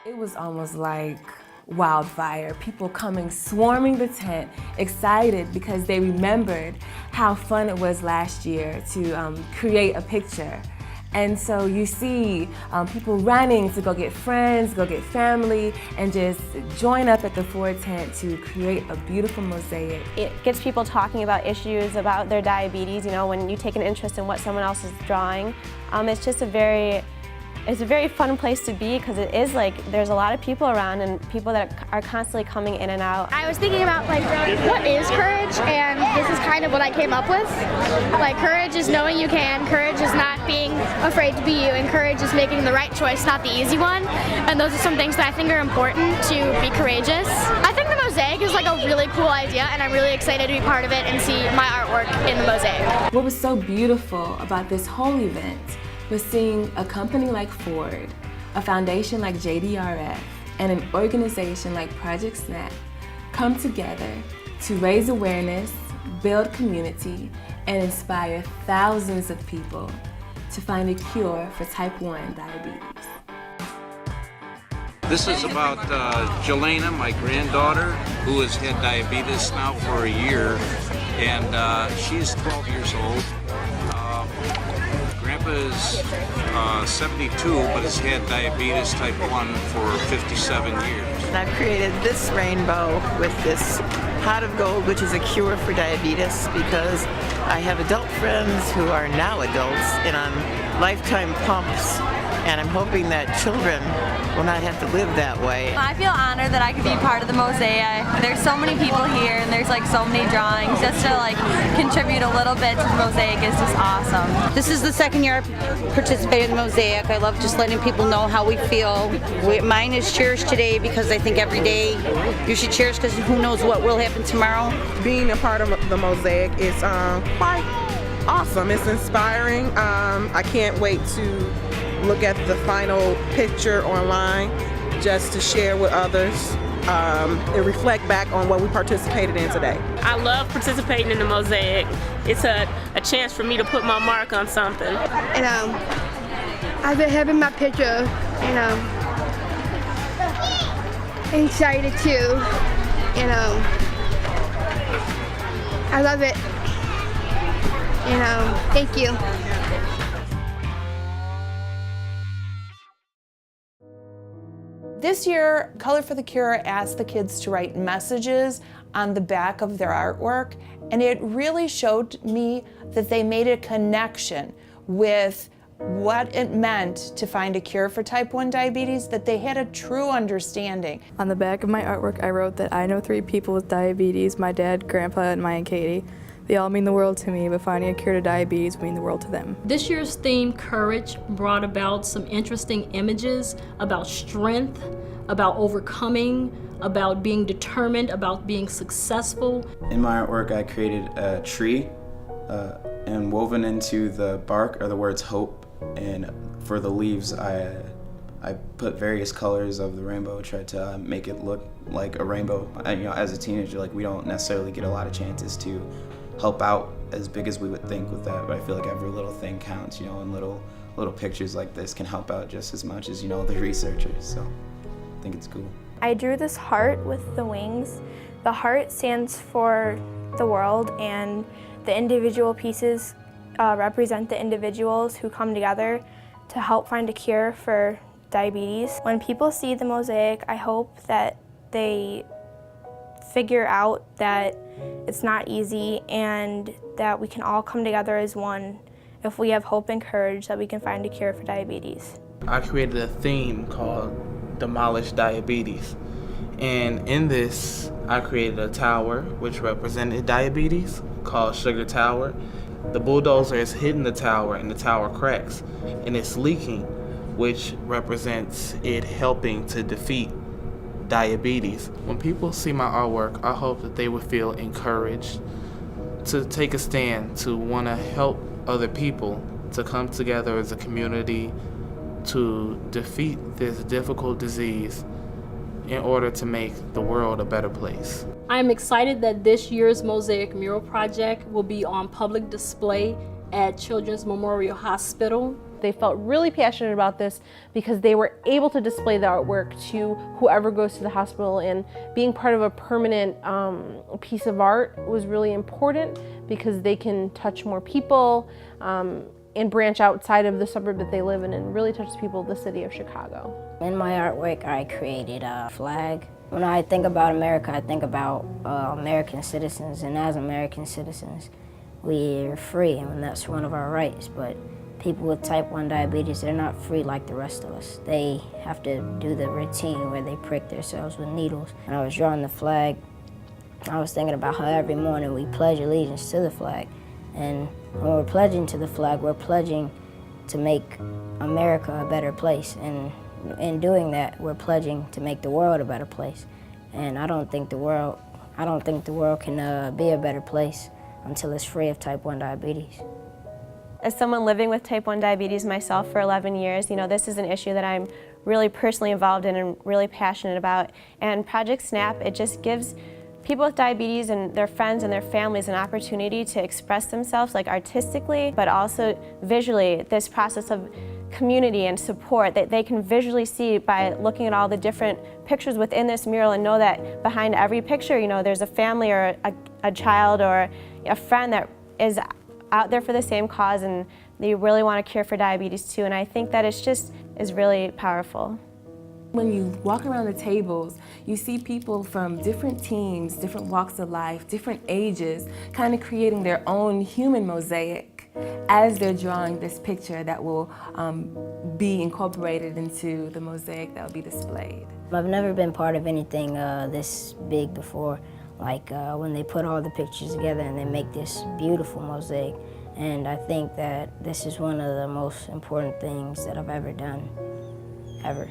It was almost like wildfire. People coming, swarming the tent, excited because they remembered how fun it was last year to create a picture. And so you see people running to go get friends, go get family, and just join up at the Ford tent to create a beautiful mosaic. It gets people talking about issues, about their diabetes. You know, when you take an interest in what someone else is drawing, it's just a very fun place to be because it is like there's a lot of people around and people that are constantly coming in and out. I was thinking about like what is courage, and this is kind of what I came up with. Like courage is knowing you can, courage is not being afraid to be you, and courage is making the right choice, not the easy one. And those are some things that I think are important to be courageous. I think the mosaic is like a really cool idea, and I'm really excited to be part of it and see my artwork in the mosaic. What was so beautiful about this whole event was seeing a company like Ford, a foundation like JDRF, and an organization like Project SNAP come together to raise awareness, build community, and inspire thousands of people to find a cure for type 1 diabetes. This is about Jelena, my granddaughter, who has had diabetes now for a year, and she's 12 years old. Grandpa is 72, but has had diabetes type 1 for 57 years. I've created this rainbow with this pot of gold, which is a cure for diabetes, because I have adult friends who are now adults and on lifetime pumps, and I'm hoping that children will not have to live that way. I feel honored that I could be part of the mosaic. There's so many people here and there's like so many drawings. Just to like contribute a little bit to the mosaic is just awesome. This is the second year I participated in the mosaic. I love just letting people know how we feel. Mine is cheers today because I think every day you should cheers because who knows what will happen tomorrow. Being a part of the mosaic is quite awesome. It's inspiring. I can't wait to look at the final picture online just to share with others and reflect back on what we participated in today. I love participating in the mosaic. It's a chance for me to put my mark on something. And I've been having my picture, excited too. I love it. Thank you. This year, Color for the Cure asked the kids to write messages on the back of their artwork, and it really showed me that they made a connection with what it meant to find a cure for type 1 diabetes, that they had a true understanding. On the back of my artwork, I wrote that I know 3 people with diabetes: my dad, grandpa, and my Aunt Katie. They all mean the world to me, but finding a cure to diabetes would mean the world to them. This year's theme, Courage, brought about some interesting images about strength, about overcoming, about being determined, about being successful. In my artwork, I created a tree, and woven into the bark are the words hope, and for the leaves, I put various colors of the rainbow, tried to make it look like a rainbow. And, as a teenager, we don't necessarily get a lot of chances to help out as big as we would think with that, but I feel like every little thing counts, and little pictures like this can help out just as much as, the researchers, so I think it's cool. I drew this heart with the wings. The heart stands for the world, and the individual pieces represent the individuals who come together to help find a cure for diabetes. When people see the mosaic, I hope that they figure out that it's not easy and that we can all come together as one if we have hope and courage that we can find a cure for diabetes. I created a theme called Demolish Diabetes, and in this I created a tower which represented diabetes called Sugar Tower. The bulldozer is hitting the tower and the tower cracks and it's leaking, which represents it helping to defeat diabetes. When people see my artwork, I hope that they would feel encouraged to take a stand, to want to help other people, to come together as a community to defeat this difficult disease in order to make the world a better place. I am excited that this year's Mosaic Mural Project will be on public display at Children's Memorial Hospital. They felt really passionate about this because they were able to display the artwork to whoever goes to the hospital, and being part of a permanent piece of art was really important because they can touch more people and branch outside of the suburb that they live in and really touch people of the city of Chicago. In my artwork, I created a flag. When I think about America, I think about American citizens, and as American citizens, we're free, and that's one of our rights. But people with type 1 diabetes, they're not free like the rest of us. They have to do the routine where they prick themselves with needles. When I was drawing the flag, I was thinking about how every morning we pledge allegiance to the flag. And when we're pledging to the flag, we're pledging to make America a better place. And in doing that, we're pledging to make the world a better place. And I don't think the world can be a better place until it's free of type 1 diabetes. As someone living with type 1 diabetes myself for 11 years, this is an issue that I'm really personally involved in and really passionate about. And Project SNAP, it just gives people with diabetes and their friends and their families an opportunity to express themselves, like artistically, but also visually. This process of community and support that they can visually see by looking at all the different pictures within this mural, and know that behind every picture, there's a family or a child or a friend that is out there for the same cause, and they really want to cure for diabetes too. And I think that is really powerful. When you walk around the tables, you see people from different teams, different walks of life, different ages, kind of creating their own human mosaic as they're drawing this picture that will be incorporated into the mosaic that will be displayed. I've never been part of anything this big before, like when they put all the pictures together and they make this beautiful mosaic. And I think that this is one of the most important things that I've ever done, ever.